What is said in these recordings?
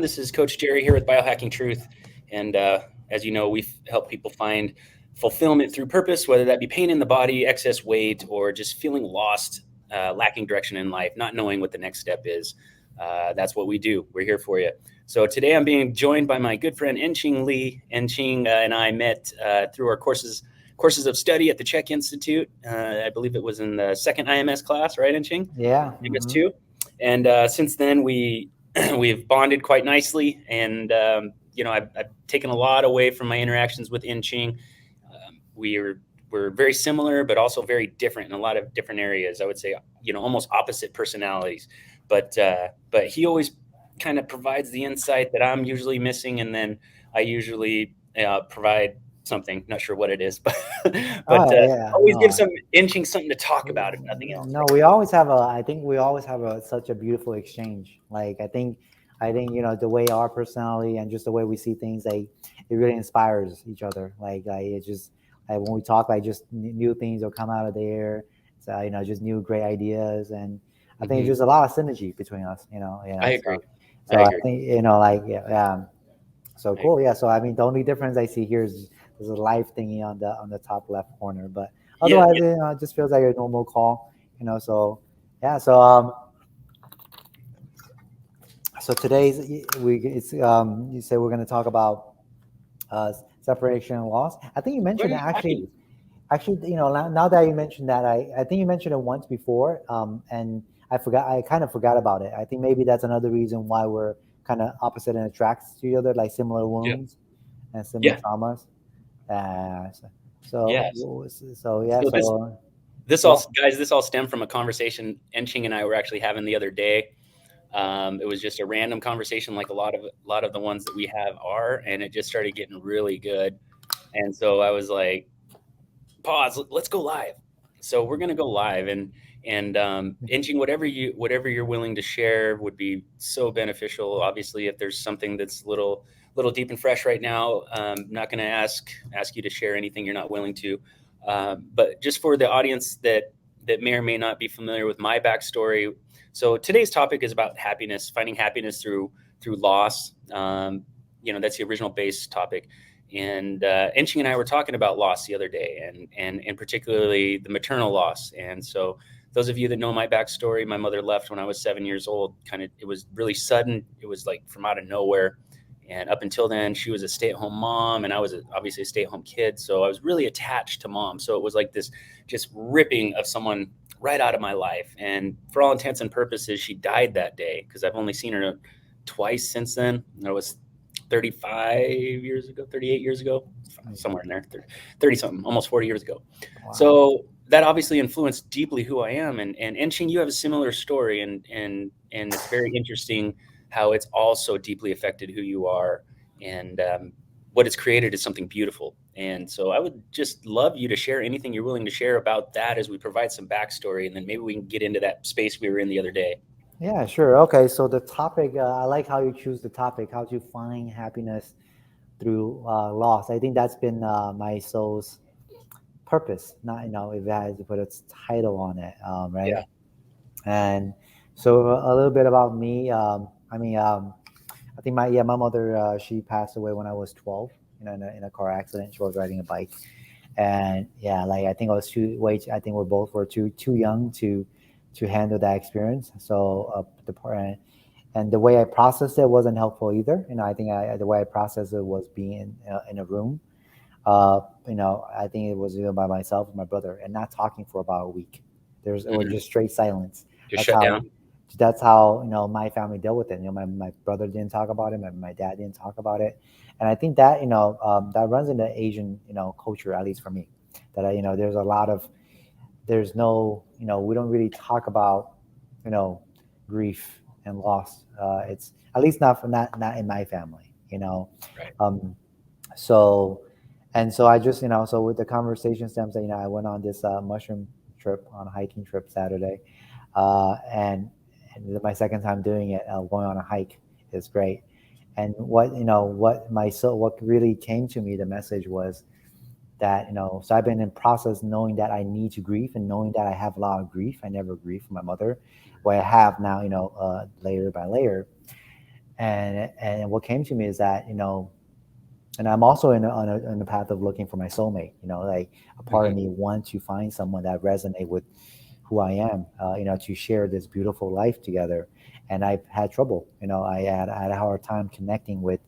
This is Coach Jerry here with Biohacking Truth. And as you know, we help people find fulfillment through purpose, whether that be pain in the body, excess weight, or just feeling lost, lacking direction in life, not knowing what the next step is. That's what we do. We're here for you. So today I'm being joined by my good friend Enqing Li. Enqing and I met through our courses of study at the Czech Institute. I believe it was in the second IMS class, right, Enqing? Yeah. IMS 2. And since then, we've bonded quite nicely. And, I've taken a lot away from my interactions with Enqing. We're very similar, but also very different in a lot of different areas. I would say, almost opposite personalities. But he always kind of provides the insight that I'm usually missing, and then I usually provide something. Not sure what it is, but Yeah. always give No. some Enqing something to talk about, if nothing else. No, we always have a. I think we always have such a beautiful exchange. Like I think the way our personality and just the way we see things, like it really inspires each other. Like it just like when we talk, like just new things will come out of the air. So just new great ideas, and I think it's just a lot of synergy between us. I agree. So I I agree. think like yeah. So cool. Yeah. So I mean, the only difference I see here is there's a live thingy on the top left corner, but Yeah, otherwise, it just feels like a normal call. So yeah. So today's we it's you say we're going to talk about separation and loss. I think you right mentioned on. that actually now that you mentioned that I think you mentioned it once before, and I kind of forgot about it. I think maybe that's another reason why we're kind of opposite and attracts to each other, like similar Yeah, wounds and similar yeah, traumas. Uh, so, yes. so yeah, So so this yeah. all stemmed from a conversation Enching and I were actually having the other day. It was just a random conversation, like a lot of the ones that we have are, and it just started getting really good. And so I was like, pause, let's go live. So we're gonna go live, and Enching, whatever you're willing to share would be so beneficial. Obviously, if there's something that's little deep and fresh right now, not going to ask you to share anything you're not willing to. But just for the audience that may or may not be familiar with my backstory, so today's topic is about happiness, finding happiness through loss. That's the original base topic. And Enching and I were talking about loss the other day, and particularly the maternal loss. And so those of you that know my backstory, my mother left when I was 7 years old. It was really sudden. It was like from out of nowhere. And up until then, she was a stay-at-home mom, and I was obviously a stay-at-home kid. So I was really attached to mom. So it was like this just ripping of someone right out of my life. And for all intents and purposes, she died that day because I've only seen her twice since then. That was 35 years ago, 38 years ago, somewhere in there, 30 something, almost 40 years ago. Wow. So that obviously influenced deeply who I am. And Enching, you have a similar story, and it's very interesting how it's also deeply affected who you are, and what it's created is something beautiful. And so I would just love you to share anything you're willing to share about that as we provide some backstory, and then maybe we can get into that space we were in the other day. Yeah, sure. Okay, so the topic, I like how you choose the topic, how to find happiness through loss. I think that's been my soul's purpose. Not, if I had to put its title on it, right? Yeah. And so a little bit about me. I think my mother, she passed away when I was 12, in a car accident. She was riding a bike, and yeah, like I think I was too wait. I think we both were too young to handle that experience. So the part and the way I processed it wasn't helpful either. I think the way I processed it was being in a room. I think it was even by myself and my brother, and not talking for about a week. It was Mhm. just straight silence. Just That's shut how down. my family dealt with it. My brother didn't talk about it. My dad didn't talk about it, and I think that that runs in the Asian culture, at least for me. That there's a lot of there's no we don't really talk about you know grief and loss. It's at least not in my family. Right. Um, so so I just so with the conversation stems that I went on this mushroom trip on a hiking trip Saturday, and my second time doing it, going on a hike is great. And what really came to me, the message was that so I've been in process knowing that I need to grieve, and knowing that I have a lot of grief. I never grieved for my mother, what I have now, layer by layer. And what came to me is that, and I'm also on the path of looking for my soulmate. Like a part of Hmm. me wants to find someone that resonate with who I am. To share this beautiful life together. And I've had trouble. I had a hard time connecting with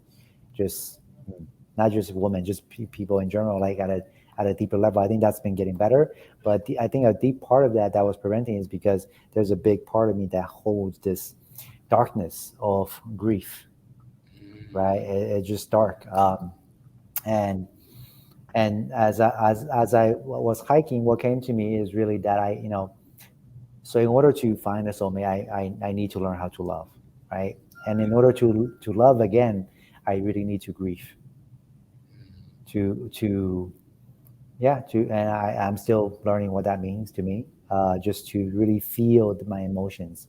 just not just women, just people in general, like at a deeper level. I think that's been getting better, but I think a deep part of that was preventing is because there's a big part of me that holds this darkness of grief, right? It's just dark. And as I was hiking, what came to me is really that so in order to find a soulmate, I need to learn how to love, right? And in order to love again, I really need to grieve, to yeah, and I'm still learning what that means to me, just to really feel my emotions.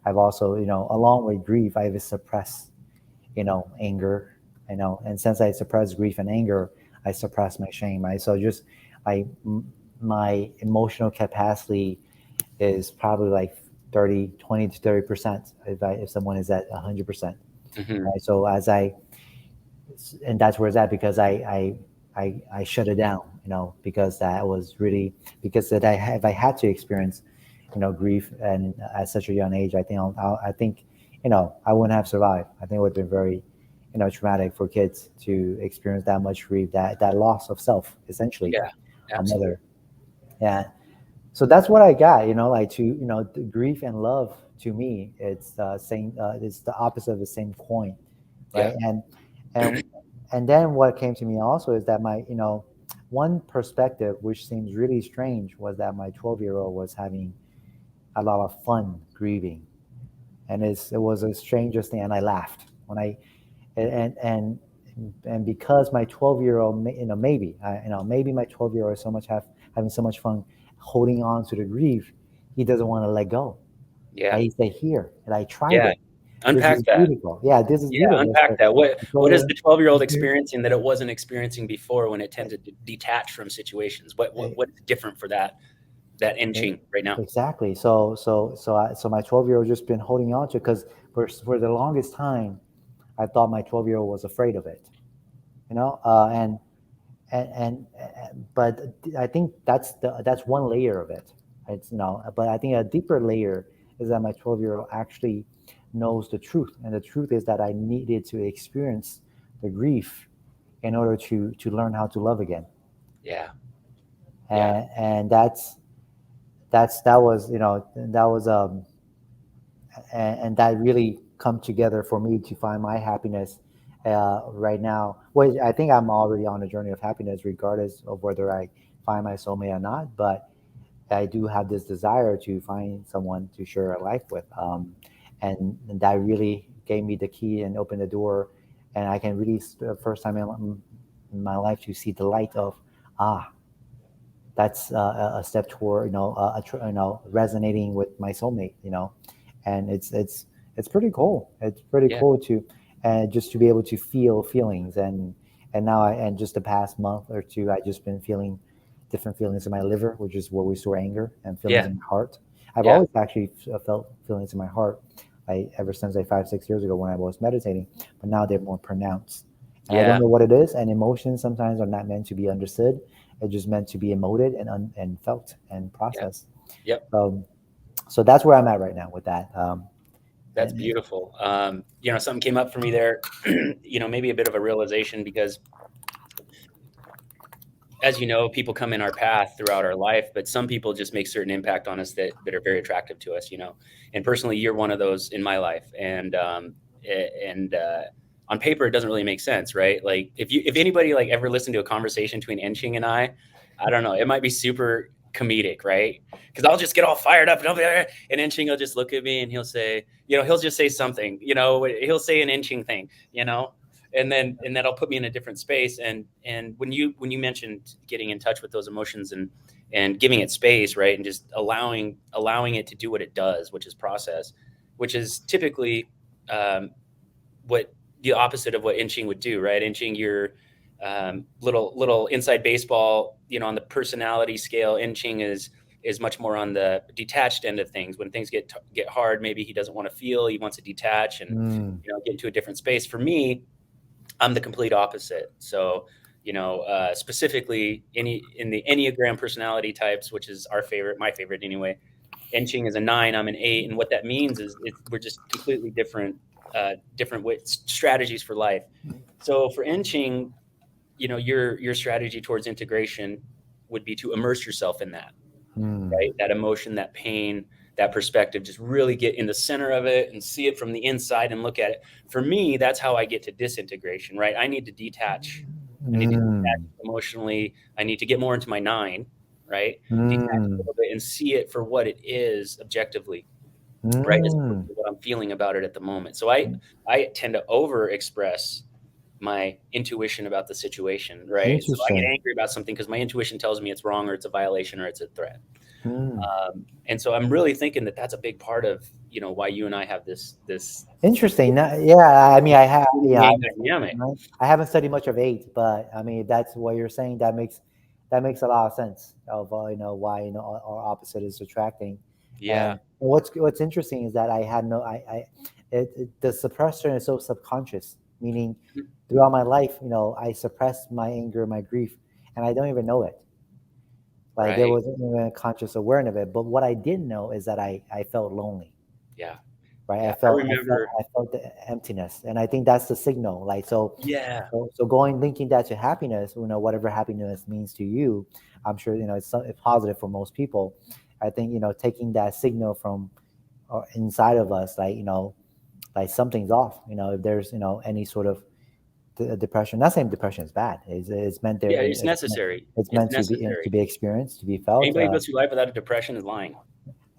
I've also, along with grief, I've suppressed, anger, and since I suppress grief and anger, I suppress my shame, right? So just I my emotional capacity is probably like 20 to 30% if someone is at 100%, Hmm. right? So and that's where it's at because I shut it down, because that was really because that if I had to experience, grief and at such a young age, I think I wouldn't have survived. I think it would have been very, traumatic for kids to experience that much grief, that loss of self, essentially, Yeah, a absolutely. mother. Yeah. So that's what I got, like the grief and love to me, it's same, it's the opposite of the same coin, Yeah. right? And and then what came to me also is that my, one perspective which seems really strange was that my 12-year-old was having a lot of fun grieving, and it was the strangest thing, and I laughed when I and and and because my 12-year-old, maybe my 12-year-old is having so much fun holding on to the grief, he doesn't want to let go. Yeah. And he said, here, and I tried Yeah. it. This is Unpack that. beautiful. Yeah, this is Yeah, beautiful. unpack So that. I What told is her, the 12-year-old here, experiencing that it wasn't experiencing before when it tended to detach from situations? What's different for that eh, inching right now? exactly. So my 12-year-old just been holding on to it because for the longest time, I thought my 12-year-old was afraid of it. But I think that's one layer of it. It's but I think a deeper layer is that my 12-year-old actually knows the truth, and the truth is that I needed to experience the grief in order to learn how to love again. Yeah. Yeah. And that was and that really come together for me to find my happiness right now. Well, I think I'm already on a journey of happiness, regardless of whether I find my soulmate or not. But I do have this desire to find someone to share a life with, and that really gave me the key and opened the door, and I can really first time in my life to see the light of ah that's a step toward resonating with my soulmate, and it's pretty cool. It's pretty Yeah. cool to just to be able to feel feelings, and now and just the past month or two, I just been feeling different feelings in my liver, which is where we store anger, and feelings Yeah. in my heart. I've Yeah. always actually felt feelings in my heart, ever since 5 6 years ago when I was meditating, but now they're more pronounced, and I don't Yeah. know what it is. And emotions sometimes are not meant to be understood; it's just meant to be emoted and felt and Yeah. processed. Yep. So that's where I'm at right now with that. That's And beautiful. Something came up for me there, maybe a bit of a realization because as you know, people come in our path throughout our life, but some people just make certain impact on us that are very attractive to us, And personally, you're one of those in my life, and on paper, it doesn't really make sense, right? Like if anybody like ever listened to a conversation between Enqing and I don't know, it might be super comedic, right? Because I'll just get all fired up and I'll be there, and Enqing will just look at me and he'll say, he'll just say something, he'll say an Enqing thing, and that'll put me in a different space. And when you mentioned getting in touch with those emotions and giving it space, right, and just allowing it to do what it does, which is process, which is typically what the opposite of what inching would do, right? Inching your little inside baseball, on the personality scale. Inching is is much more on the detached end of things. When things get hard, maybe he doesn't want to feel, he wants to detach and Mm. get into a different space. For me, I'm the complete opposite. So, specifically in the Enneagram personality types, which is my favorite anyway. Enqing is a 9, I'm an 8, and what that means is we're just completely different strategies for life. So for Enqing, your strategy towards integration would be to immerse yourself in that, Mm. right? That emotion, that pain, that perspective, just really get in the center of it and see it from the inside and look at it. For me, that's how I get to disintegration, right? I need to detach. I need to detach Mm. emotionally. I need to get more into my 9, right? Detach a Mm. little bit and see it for what it is objectively, right? As opposed Mm. to what I'm feeling about it at the moment. So I tend to over express my intuition about the situation, right? So I get Interesting. angry about something because my intuition tells me it's wrong or it's a violation or it's a threat. Mm. And so I'm really thinking that that's a big part of why you and I have this Interesting. Yeah, I mean, I have, yeah, dynamic. I haven't studied much of eight, but I mean, if that's what you're saying. That makes a lot of sense of why our opposite is attracting. Yeah, And what's interesting is that I had no, the suppression is so subconscious, meaning throughout my life, I suppressed my anger, my grief, and I don't even know it. Like there right. wasn't even a conscious awareness of it. But what I did know is that I felt lonely, Yeah, right? yeah. I I felt I felt remember. I felt the emptiness, and I think that's the signal. Like Yeah, so going thinking that to happiness, whatever happiness means to you, I'm sure it's positive for most people. I think taking that signal from inside of us, like something's off. If there's any sort of depression, not saying depression is bad. It's meant there. yeah. It's necessary. It's It's meant to necessary. be experienced, to be felt. Anybody who goes through life without a depression is lying.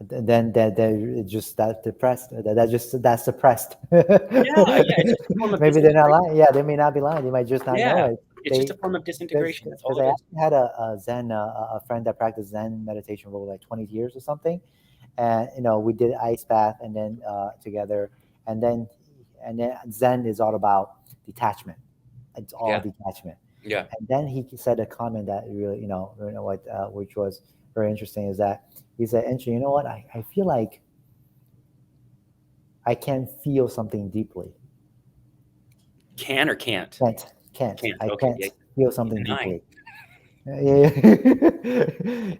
Then they're just that depressed. That's suppressed. Yeah, yeah. It's just a form of Maybe they're not disintegration. lying. Yeah, they may not be lying. They might just not know Yeah, it. it's just They a form of because disintegration. That's because all I it is. actually had a Zen a friend that practiced Zen meditation for like 20 years or something, and we did ice bath and then together, and then Zen is all about detachment. It's all Yeah, detachment. yeah. And then he said a comment that really what which was very interesting is that he said, "Enchi, you know what? I feel like I can feel something deeply. Can or can't? Can't, can't. Can't. I Okay. can't Yeah. feel He's something denying. deeply."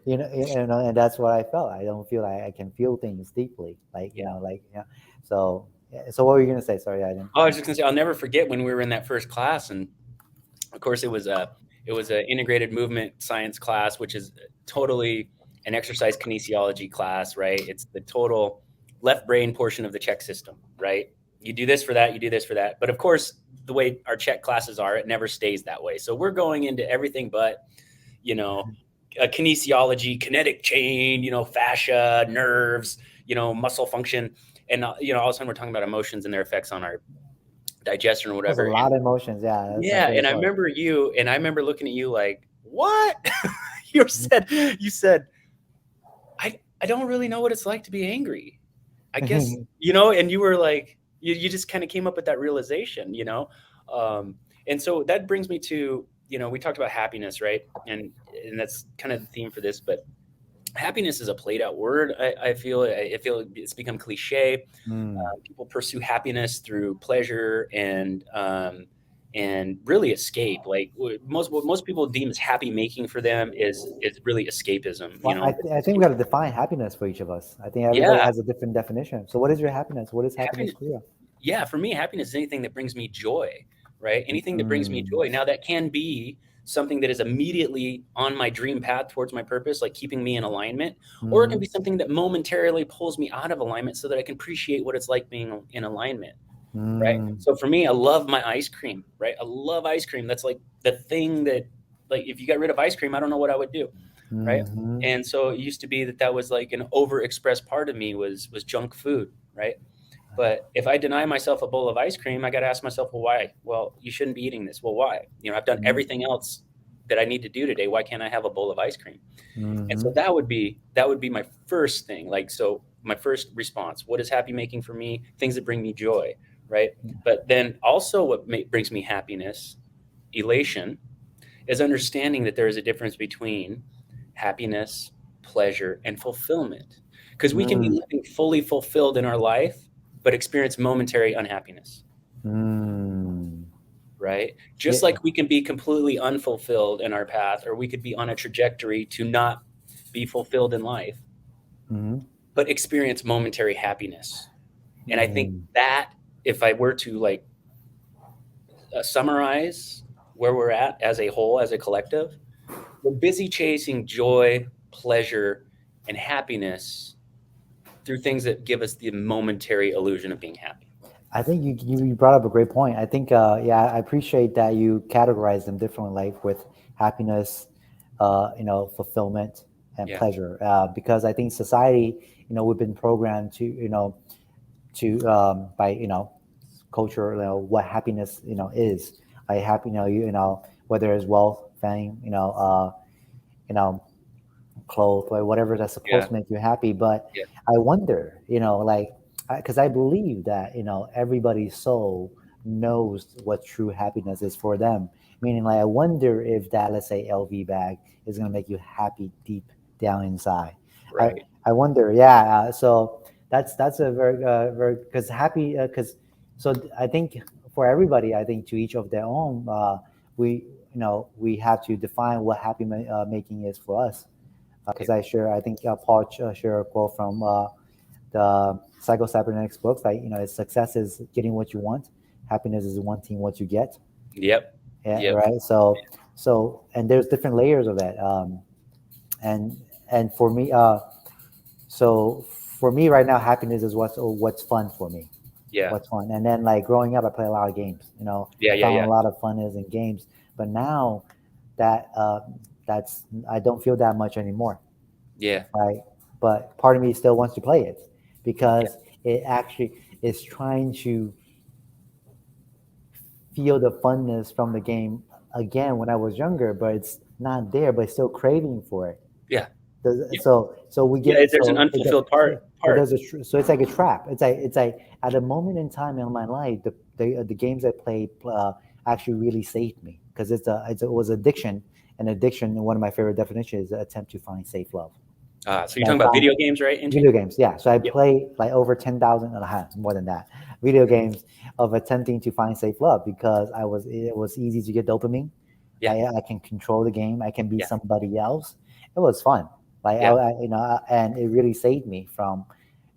Yeah. And that's what I felt. I don't feel like I can feel things deeply, like Yeah. So, yeah, so what were you gonna say? Sorry, I didn't. Oh, I was just gonna say I'll never forget when we were in that first class, and of course it was a integrated movement science class, which is totally an exercise kinesiology class, right? It's the total left brain portion of the check system, right? You do this for that, you do this for that, but of course the way our check classes are, it never stays that way. So we're going into everything but you know kinesiology, kinetic chain, fascia, nerves, muscle function, and all of a sudden we're talking about emotions and their effects on our digestion or There's a whatever. lot of emotions. Yeah, that's my Yeah, favorite and part. I remember looking at you like, "What?" You said, "I don't really know what it's like to be angry." I guess, and you were like, you just kind of came up with that realization. And so that brings me to, we talked about happiness, right? And that's kind of the theme for this, but happiness is a played out word. I feel it's become cliche. Mm. People pursue happiness through pleasure and really escape. Like what most people deem as happy making for them is really escapism. Well, I think we got to define happiness for each of us. I think everybody Yeah, has a different definition. So, what is your happiness? What is happiness happiness. for you? Yeah, for me, happiness is anything that brings me joy, right? Anything that brings me Mm. joy. Now that can be something that is immediately on my dream path towards my purpose, like keeping me in alignment, or it can Mm. be something that momentarily pulls me out of alignment so that I can appreciate what it's like being in alignment. Right. Mm. So for me, I love my ice cream, right? I love ice cream. That's like the thing that, like, if you got rid of ice cream, I don't know what I would do. Right. Mhm. And so it used to be that was like an overexpressed part of me was junk food. Right. But if I deny myself a bowl of ice cream, I got to ask myself, well, why? Well, you shouldn't be eating this. Well, why? I've done Mhm. everything else that I need to do today. Why can't I have a bowl of ice cream? And so Mhm. that would be my first thing. Like, so my first response, what is happy making for me? Things that bring me joy, right? But then also what brings me happiness, elation, is understanding that there is a difference between happiness pleasure, and fulfillment. Because we can be Mm, living fully fulfilled in our life, but experience momentary unhappiness, mm. right? Just Yeah. like we can be completely unfulfilled in our path, or we could be on a trajectory to not be fulfilled in life, Mhm. but experience momentary happiness. And I think Mm. that, if I were to like summarize where we're at as a whole, as a collective, we're busy chasing joy, pleasure, and happiness through things that give us the momentary illusion of being happy. I think you brought up a great point. I think yeah, I appreciate that you categorize them differently, like with happiness, fulfillment and Yeah, pleasure. Because I think society, we've been programmed to to by culture, what happiness is. Like happy, whether it's wealth, fame, you know clothes or whatever that's supposed yeah, to make you happy. But yeah, I wonder, like, because I believe that everybody's soul knows what true happiness is for them. Meaning, like, I wonder if that, let's say, LV bag is going to make you happy deep down inside. I right. I wonder, yeah. So that's a very because happy because so I think for everybody, I think to each of their own. We we have to define what happy making is for us because Yeah, I think Paul shared a quote from the psycho-cybernetics books, like, success is getting what you want, happiness is wanting what you get. yep, Yeah, yep, right. So and there's different layers of that. And for me, so for me right now, happiness is what's fun for me, yeah, what's fun. And then, like, growing up, I play a lot of games. yeah, I yeah, found a yeah, lot of fun is in games, but now that that's I don't feel that much anymore, yeah, right? But part of me still wants to play it yeah, because it actually is trying to feel the funness from the game again when I was younger, but it's not there, but still craving for it. yeah, yeah. So we Yeah, get there's an so it, unfulfilled so part. so it's like a trap. It's like at a moment in time in my life, the games I played actually really saved me because it was addiction, and addiction. One of my favorite definitions is an attempt to find safe love. So you're So I talking about found video games, right, Enqing? video games, yeah. So I Yep, play like over 10,000 and a half, more than that, video games of attempting to find safe love because it was easy to get dopamine. yeah, I can control the game. I can be yeah, somebody else. It was fun. Like yeah, and it really saved me from,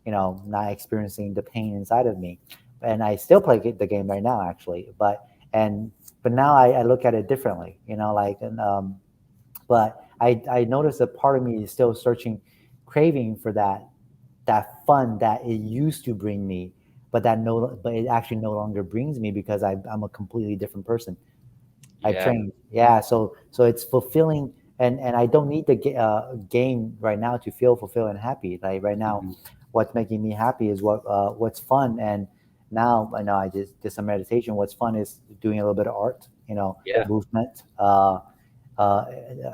not experiencing the pain inside of me. And I still play the game right now, actually. And but now I look at it differently. Like but I noticed that part of me is still searching, craving for that fun that it used to bring me, but it actually no longer brings me because I'm a completely different person. I've yeah. changed. Yeah, so it's fulfilling, and I don't need the game right now to feel fulfilled and happy. Like right now, Mhm. what's making me happy is what's fun. And now I know I just did some meditation. What's fun is doing a little bit of art, Yeah, movement, uh,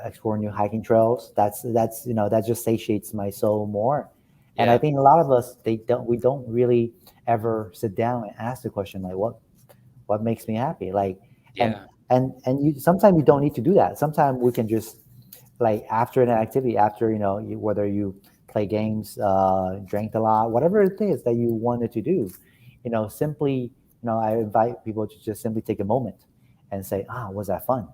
exploring new hiking trails. That's that just satiates my soul more. And I yeah, think a lot of us we don't really ever sit down and ask the question, like, what makes me happy, like, and yeah, and you sometimes you don't need to do that. Sometimes we can just, like, after an activity, after whether you play games, drank a lot, whatever it is that you wanted to do, simply, I invite people to just simply take a moment and say, was that fun?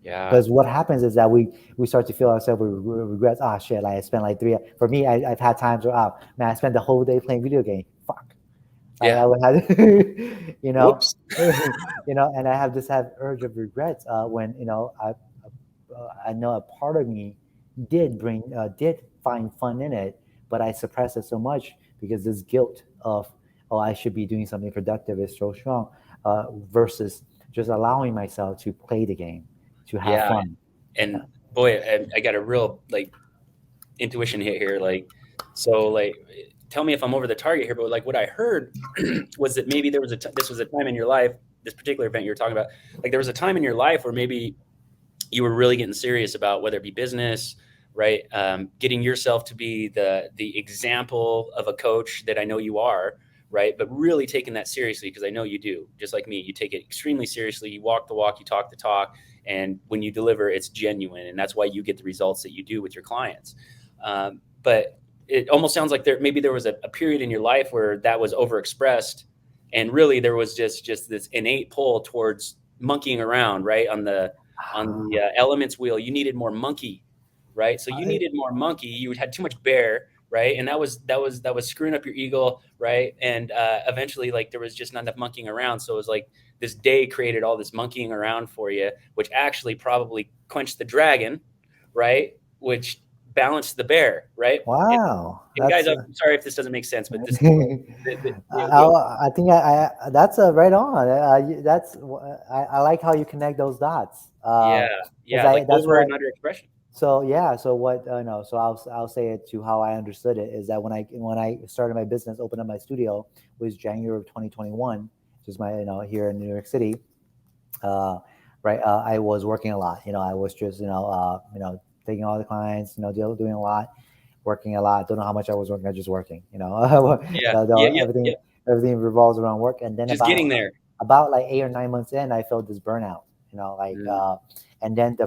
yeah, Because what happens is that we start to feel ourselves with regrets. Shit, like I spent like three. For me, I've had times where, man, I spent the whole day playing video game. Fuck. Like yeah. I would have, you know, Whoops. and I have this urge of regrets when I know a part of me did find fun in it, but I suppressed it so much because this guilt of, I should be doing something productive is so strong, versus just allowing myself to play the game, to have Yeah, fun. and boy, I got a real like intuition hit here. Like, so like, tell me if I'm over the target here, but like what I heard was that maybe this was a time in your life, this particular event you were talking about. Like, there was a time in your life where maybe you were really getting serious about whether it be business, right? Getting yourself to be the example of a coach that I know you are, right? But really taking that seriously, because I know you do, just like me. You take it extremely seriously. You walk the walk, you talk the talk, and when you deliver, it's genuine, and that's why you get the results that you do with your clients. But it almost sounds like there was a period in your life where that was overexpressed, and really there was just this innate pull towards monkeying around, right? On the elements wheel, you needed more monkey, right? So you I- needed more monkey. You had too much bear, right? And that was screwing up your ego, right? And eventually, like there was just not enough monkeying around. So it was like this day created all this monkeying around for you, which actually probably quenched the dragon, right? Which balanced the bear, right? And, wow, and guys, that's. I'm sorry if this doesn't make sense, but this is what I, I think that's right on. That's I like how you connect those dots. yeah, Because yeah, like that's what over I. and under expression. So yeah, so what no, so I'll say it to how I understood it is that when I started my business, opened up my studio, was January of 2021, which is my here in New York City. Uh, right, I was working a lot. I was just taking all the clients, doing a lot, working a lot. Don't know how much I was working. I was just working. Yeah, yeah, yeah, yeah. Everything revolves around work. And then Just getting there. about like 8 or 9 months in, I felt this burnout. Mm, And then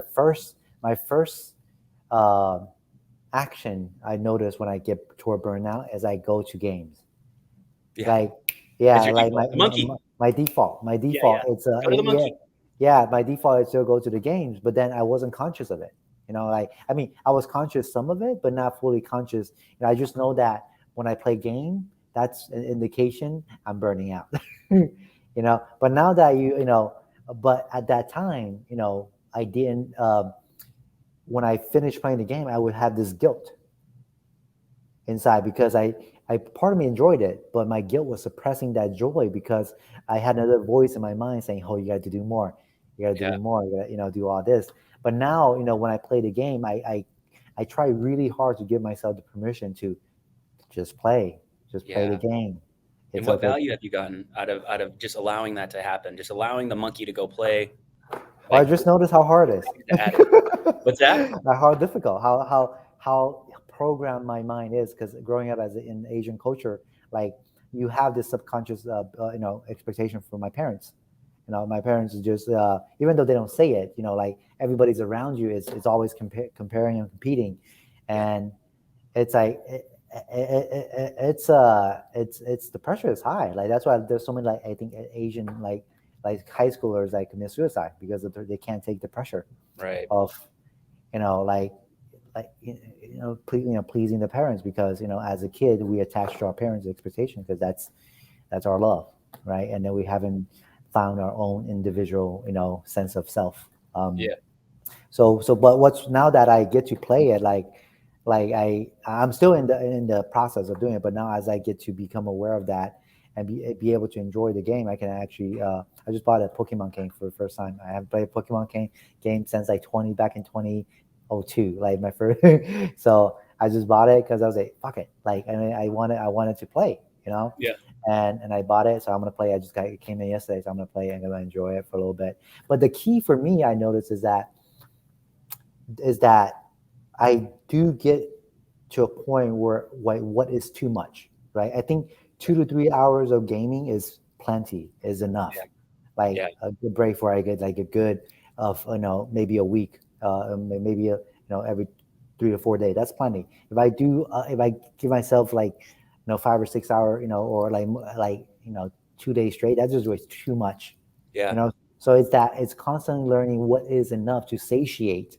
my first uh, action I notice when I get toward burnout is I go to games. yeah, Like, that's yeah, your like default. The monkey. my Yeah, default, yeah. it's Go to the yeah, monkey. yeah, my default is to go to the games, but then I wasn't conscious of it. Like, I mean, I was conscious some of it, but not fully conscious. I just know that when I play game, that's an indication I'm burning out. But now that but at that time, I didn't. When I finished playing the game, I would have this guilt inside because I part of me enjoyed it, but my guilt was suppressing that joy because I had another voice in my mind saying, "Oh, you got to do more. You got to Yeah, do more. You got to do all this." But now, when I play the game, I try really hard to give myself the permission to just play the yeah. game. And It's what okay. value have you gotten out of just allowing that to happen, just allowing the monkey to go play? Well, I Like, just noticed how hard it to add is. it. What's that? How difficult, how programmed my mind is. Because growing up in Asian culture, like you have this subconscious, expectation from my parents. My parents is just even though they don't say it, like everybody's around you is always comparing and competing, Yeah, and it's like it's the pressure is high. Like that's why there's so many, like I think Asian, like high schoolers like commit suicide because they can't take the pressure right. of like pleasing the parents, because as a kid we attach to our parents' expectation because that's our love, right? And then we haven't found our own individual sense of self. Yeah, But what's now that I get to play it, like I'm still in the process of doing it, but now as I get to become aware of that and be able to enjoy the game, I can actually I just bought a Pokemon game for the first time. I haven't played a Pokemon game since like 20 back in 2002, like my first. So I just bought it because I was like, fuck it, like I mean I wanted to play, yeah, and I bought it, so I'm gonna play. It came in yesterday, so I'm gonna play and I'm gonna enjoy it for a little bit. But the key for me, I noticed, is that I do get to a point where what is too much, right? I think 2 to 3 hours of gaming is plenty, is enough. yeah, Like yeah, a good break where I get like a good of maybe a week, maybe every 3 to 4 days. That's plenty. If I give myself like 5 or 6 hour, or like 2 days straight, that's just way too much, yeah, So it's constantly learning what is enough to satiate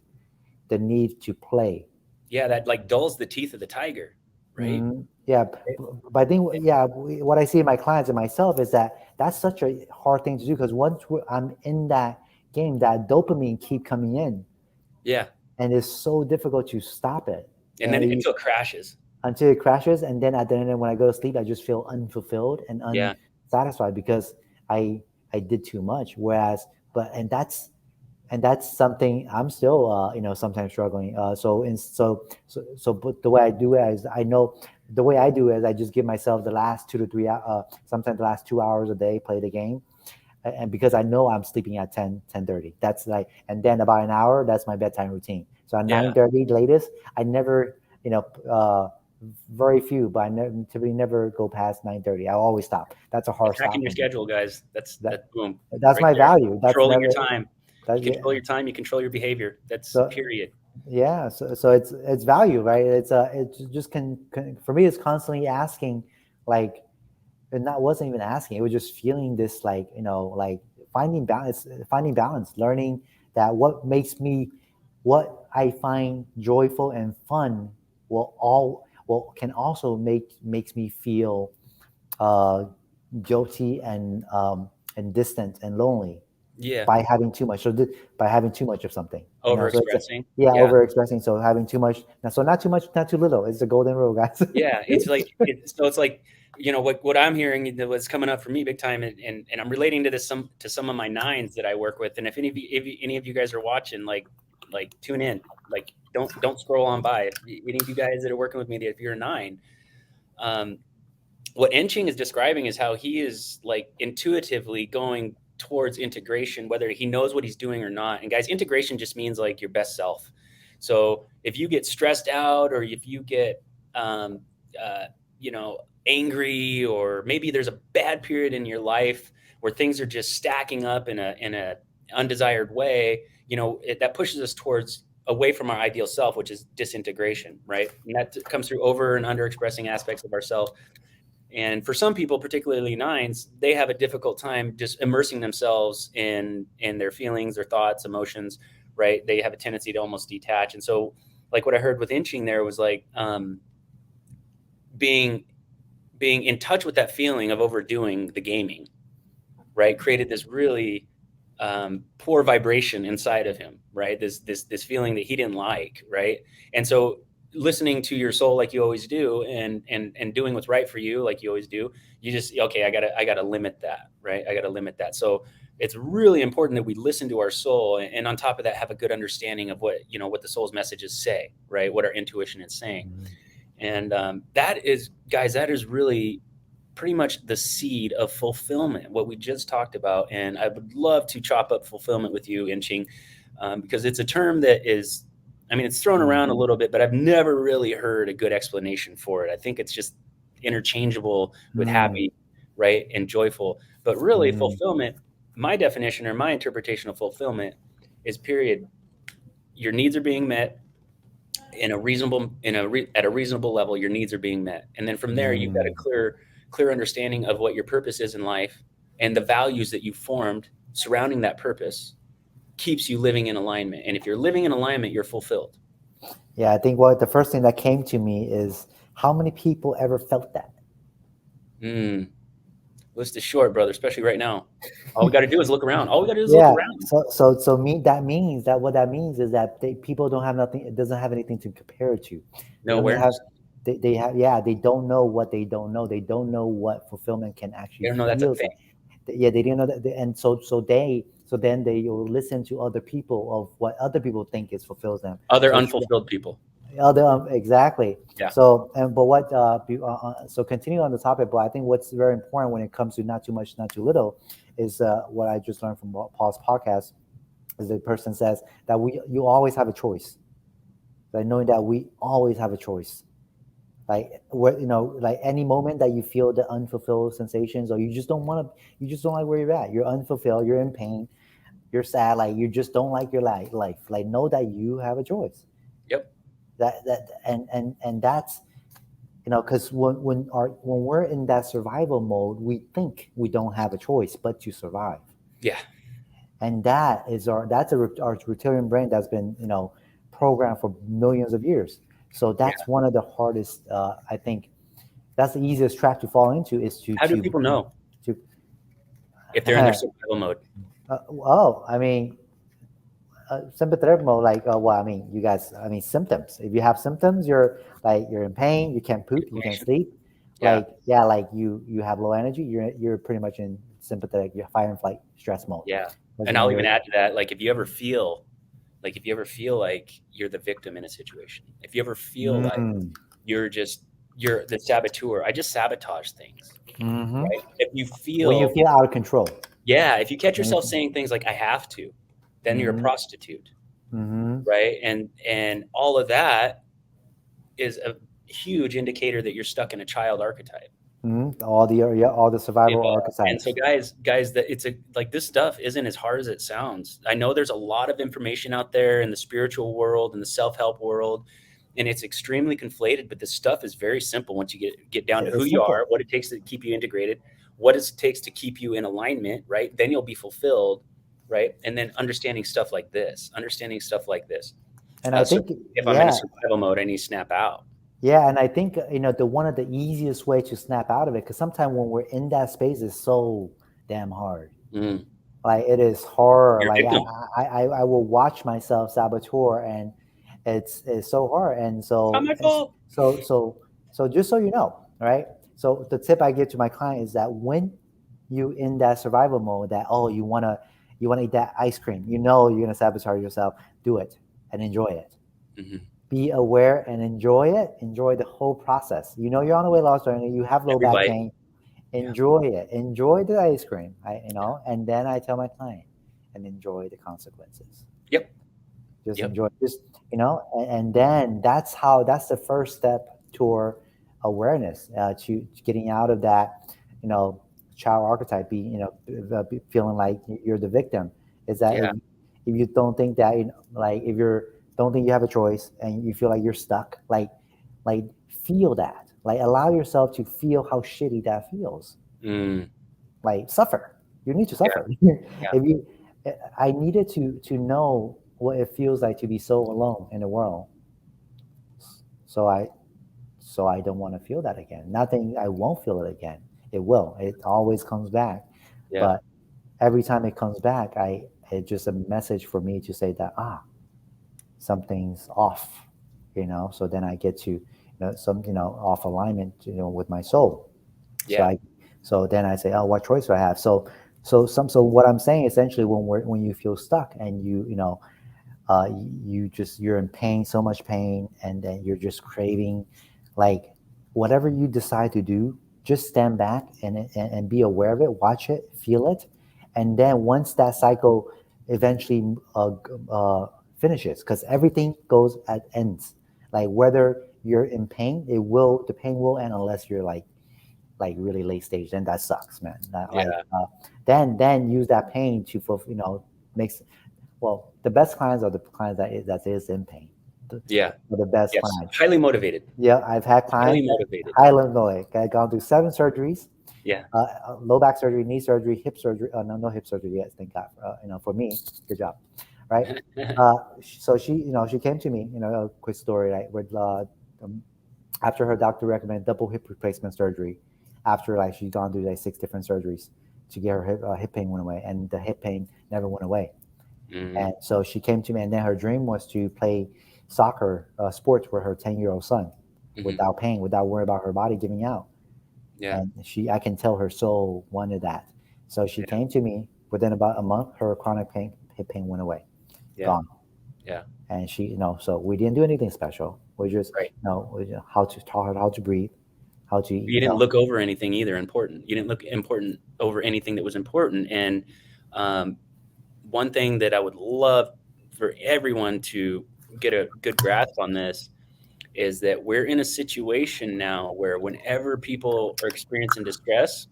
the need to play. yeah. That like dulls the teeth of the tiger, right? Yeah, It- but I think yeah, what I see in my clients and myself is that that's such a hard thing to do because once I'm in that game, that dopamine keep coming in, yeah, and it's so difficult to stop it. and then until it crashes. Until it crashes, and then at the end when I go to sleep, I just feel unfulfilled and Yeah, unsatisfied because I I did too much. Whereas, and that's something I'm still sometimes struggling. But the way I do it is I know the way I do it is I just give myself the last 2 to 3 sometimes the last 2 hours a day, play the game, and because I know I'm sleeping at 10:30, that's like, and then about an hour, that's my bedtime routine. So at yeah. 9:30 latest, I never, very few, but I typically never go past 9:30. I always stop. That's a hard Attacking stop your for me. schedule, guys. That That's boom, that's right my there. value. That's Controlling your never time. You that yeah. control your time. You control your behavior. That's So period. Yeah, so it's value, right? It's just for me, it's constantly asking, like, and that wasn't even asking, it was just feeling this, like, like finding balance, learning that what I find joyful and fun can also makes me feel uh guilty and distant and lonely Yeah. by having too much. By having too much of something, so it's Overexpressing. yeah, Yeah. over expressing. So having too much, so not too much, not too little. It's the golden rule, guys. Yeah. It's like, it's like, what I'm hearing that was coming up for me big time, and I'm relating to this to some of my nines that I work with. And if any of you guys are watching, like tune in, like don't scroll on by. If any of you guys that are working with me, if you're a nine, um, what Enqing is describing is how he is like intuitively going towards integration, whether he knows what he's doing or not. And guys, integration just means like your best self. So if you get stressed out, or if you get, um, uh, angry, or maybe there's a bad period in your life where things are just stacking up in a undesired way, that pushes us towards away from our ideal self, which is disintegration, right? And that comes through over and under expressing aspects of ourselves. And for some people, particularly nines, they have a difficult time just immersing themselves in their feelings, their thoughts, emotions, right? They have a tendency to almost detach. And so, like what I heard with Inching there was like, being being in touch with that feeling of overdoing the gaming, right, created this really, poor vibration inside of him, right? This feeling that he didn't like, right? And so listening to your soul like you always do, and doing what's right for you like you always do, you just, okay, I gotta limit that, right? I gotta limit that. So it's really important that we listen to our soul, and on top of that, have a good understanding of what the soul's messages say, right? What our intuition is saying. And that is, guys, that is really pretty much the seed of fulfillment, what we just talked about. And I would love to chop up fulfillment with you, Inching, because it's a term that is, I mean, it's thrown around a Mhm. little bit, but I've never really heard a good explanation for it. I think it's just interchangeable with Mm, happy, right, and joyful. But really, mm, fulfillment, my definition or my interpretation of fulfillment is, period, your needs are being met at a reasonable level. Your needs are being met, and then from there you've got a mm. clear understanding of what your purpose is in life, and the values that you formed surrounding that purpose keeps you living in alignment. And if you're living in alignment, you're fulfilled. Yeah, I think what the first thing that came to me is how many people ever felt that? mm, List is short, brother, especially right now. All we got to do is look around. All we got to do is look Yeah. around. So that means that what that means is that people don't have nothing. It doesn't have anything to compare it to. They No only have awareness. they have yeah. They don't know what they don't know. They don't know what fulfillment can They actually don't know that's a feels thing. like. Yeah, they didn't know that. And so then they will listen to other people of what other people think is fulfills them. Other So it's unfulfilled people. other exactly. Yeah. So and but what so continue on the topic, but I think what's very important when it comes to not too much, not too little, is what I just learned from Paul's podcast, is the person says that you always have a choice. Like knowing that we always have a choice. Like where like any moment that you feel the unfulfilled sensations, or you just don't like where you're at. You're unfulfilled. You're in pain. You're sad. Like you just don't like your life. Like know that you have a choice. Yep. And that's because when we're in that survival mode, we think we don't have a choice but to survive. Yeah. And our reptilian brain that's been programmed for millions of years. So Yeah. that's one of the hardest. I think that's the easiest trap to fall into, is How do people know to if they're in their survival mode? oh, I mean, sympathetic mode, like, well, I mean, you guys, I mean, symptoms. If you have symptoms, you're in pain, you can't poop, you can't Inflammation. sleep, Yeah. like, yeah, like you have low energy, you're pretty much in sympathetic, you're fight and flight stress mode. Yeah. Because And when I'll even you're add to that, like if you ever feel like you're the victim in a situation, if you ever feel like mm, you're the saboteur, I just sabotage things, hmm right? If you when you feel, feel out of control. yeah, if you catch When yourself you, saying things like I have to, then you're a hmm prostitute, hmm right? And all of that is a huge indicator that you're stuck in a child archetype. All the yeah, all the survival And so archetypes. guys, that it's a like this stuff isn't as hard as it sounds. I know there's a lot of information out there in the spiritual world and the self-help world, and it's extremely conflated, but this stuff is very simple once you get down to who It's you are, simple. what it takes to keep you integrated, what it takes to keep you in alignment, right? Then you'll be fulfilled, right? And then understanding stuff like this. And I So think, if I'm in a yeah, survival mode, I need to snap out. yeah, and I think the one of the easiest way to snap out of it, because sometimes when we're in that space, is so damn hard. Mm. Like it is horror. You're a Like victim. I will watch myself saboteur, and it's so hard. And It's not so my fault. so so so just so you know, right? So the tip I give to my client is that when you in that survival mode, that oh you wanna eat that ice cream, you're gonna sabotage yourself. Do it and enjoy it. Hmm. Be aware and enjoy it. Enjoy the whole process. You're on the weight loss journey. You have low Every back bite. pain. Yeah. Enjoy it. Enjoy the ice cream. And then I tell my client, and enjoy the consequences. Yep. Just Yep. enjoy. And then that's the first step toward awareness, to getting out of that, you know, child archetype. Feeling like you're the victim. Is that Yeah. if you don't think that, like if you're don't think you have a choice and you feel like you're stuck, like feel that, like allow yourself to feel how shitty that feels, Mm. like suffer. You need to Yeah. suffer. Yeah. If you I needed to know what it feels like to be so alone in the world, so I don't want to feel that again. Nothing, I won't feel it again. It always comes back. Yeah. But every time it comes back, I it's just a message for me to say that something's off, so then I get to, off alignment, with my soul. So Yeah. then I say, oh, what choice do I have? So what I'm saying essentially, when you feel stuck and you're in pain, so much pain, and then you're just craving, like, whatever you decide to do, just stand back and be aware of it, watch it, feel it, and then once that cycle eventually finishes, because everything goes at ends, like whether you're in pain, the pain will end unless you're like really late stage. Then that sucks, man. Yeah. Then use that pain to makes well, the best clients are the clients that is in pain. The, Yeah. the best Yes. clients. Highly motivated. Yeah, I've had Highly clients that motivated. I love Noe. I've gone through 7 surgeries, Yeah. low back surgery, knee surgery, hip surgery. No hip surgery yet. Thank God. For me, good job, right? So she came to me. A quick story, right? Um, After her doctor recommended double hip replacement surgery, after like she'd gone through like 6 different surgeries to get her hip pain went away, and the hip pain never went away. Mm. And so she came to me, and then her dream was to play soccer, sports with her 10-year-old son Hmm. without pain, without worrying about her body giving out. Yeah. And I can tell her soul wanted that. So she Yeah. came to me. Within about a month, her chronic hip pain went away, Yeah. gone. Yeah. And so we didn't do anything special. We just, Right. how to taught her how to breathe, how to, You didn't look over anything either important. You didn't look important over anything that was important. And um, one thing that I would love for everyone to get a good grasp on this is that we're in a situation now where whenever people are experiencing distress,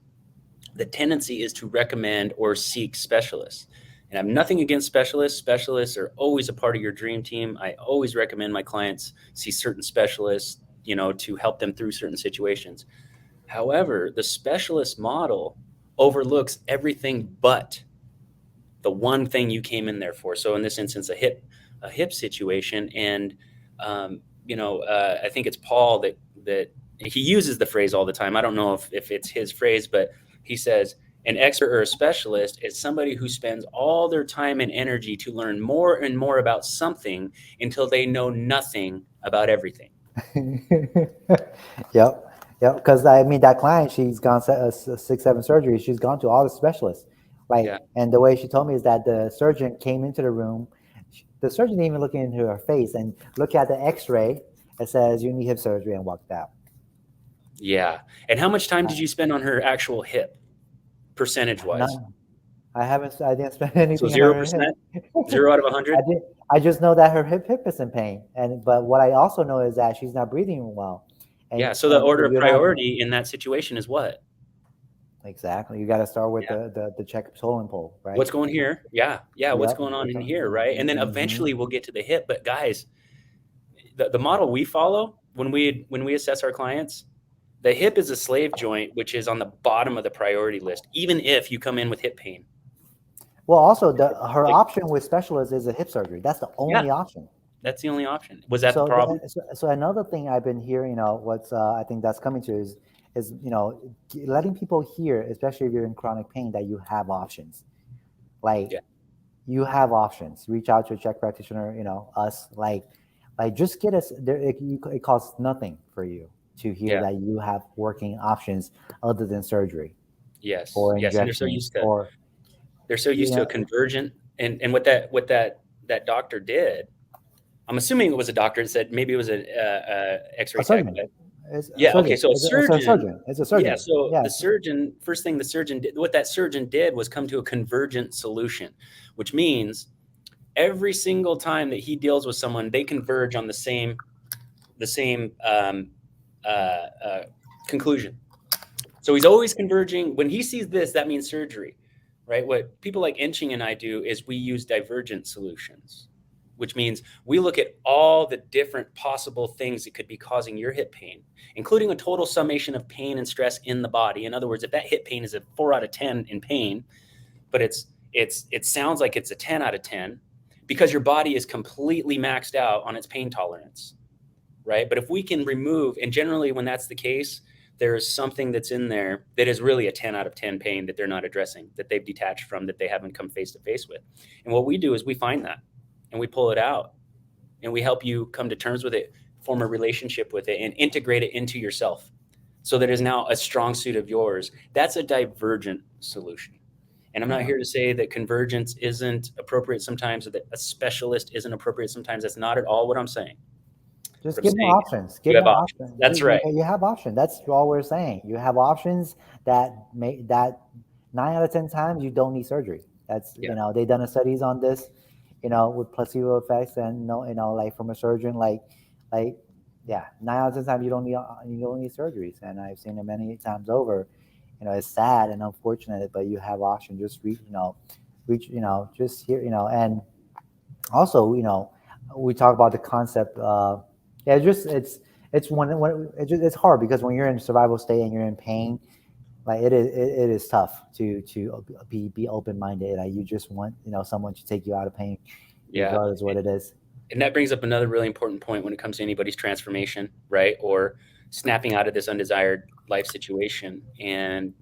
the tendency is to recommend or seek specialists. And I have nothing against specialists. Specialists are always a part of your dream team. I always recommend my clients see certain specialists, to help them through certain situations. However, the specialist model overlooks everything but the one thing you came in there for. So in this instance, a hip situation, and I think it's Paul that he uses the phrase all the time. I don't know if it's his phrase, but he says an expert or a specialist is somebody who spends all their time and energy to learn more and more about something until they know nothing about everything. Yep. Yep. Because I mean, that client, she's gone 6, 7 surgeries. She's gone to all the specialists. Like, Yeah, and the way she told me is that the surgeon came into the room. The surgeon didn't even look into her face and look at the X-ray. It says you need hip surgery, and walked out. yeah. And how much time did you spend on her actual hip, percentage wise? None. I didn't spend So anything on zero her percent, hip. 0 out of 100. I did. I just know that her hip is in pain, but what I also know is that she's not breathing well, Yeah. and So the and order if of you're not priority in that situation is what? exactly, you got to start with Yeah. the check totem pole, right? What's going here? Yeah. Yeah. What's Yep. going on in here? Right. And then Mm-hmm. eventually we'll get to the hip. But guys, the model we follow when we assess our clients, the hip is a slave joint, which is on the bottom of the priority list, even if you come in with hip pain. Well, also the her Like, option with specialists is a hip surgery. That's the yeah, only option. that's the only option. Was that the So, problem? so another thing I've been hearing, what's I think that's coming to is letting people hear, especially if you're in chronic pain, that you have options. Like Yeah. you have options. Reach out to a check practitioner, us. Like just get us there. It costs nothing for you to hear Yeah. that you have working options other than surgery Yes. or Yes. And they're so injections used to or they're so you used to a know convergent, and what that doctor did. I'm assuming it was a doctor that said, maybe it was a a X-ray tech, surgeon. but It's a yeah. Okay. surgeon. So a It's a surgeon. surgeon. It's a Yeah. surgeon. So Yeah. the surgeon, first thing the surgeon did, what that surgeon did was come to a convergent solution, which means every single time that he deals with someone, they converge on the same uh, conclusion. So he's always converging. When he sees this, that means surgery, right? What people like Enqing and I do is we use divergent solutions, which means we look at all the different possible things that could be causing your hip pain, including a total summation of pain and stress in the body. In other words, if that hip pain is a 4 out of 10 in pain, but it sounds like it's a 10 out of 10 because your body is completely maxed out on its pain tolerance, right? But if we can remove, and generally when that's the case, there is something that's in there that is really a 10 out of 10 pain that they're not addressing, that they've detached from, that they haven't come face to face with. And what we do is we find that and we pull it out and we help you come to terms with it, form a relationship with it, and integrate it into yourself so that it is now a strong suit of yours. That's a divergent solution. And I'm not Yeah. here to say that convergence isn't appropriate sometimes, or that a specialist isn't appropriate sometimes. That's not at all what I'm saying. What Just I'm give more saying is options. Give you have more options. options. That's right. You have options. That's all we're saying. You have options that 9 out of 10 times you don't need surgery. That's Yeah. they've done studies on this, with placebo effects and no, like from a surgeon, like yeah, 9 out of 10 times you don't need surgeries, and I've seen it many times over. It's sad and unfortunate, but you have options. Just reach, just here, and also, we talk about the concept. Yeah, it's when it's hard because when you're in survival state and you're in pain, like it is tough to be open minded. Like you just want someone to take you out of pain, Yeah. regardless of what it is. And that brings up another really important point when it comes to anybody's transformation, right? Or snapping out of this undesired life situation, and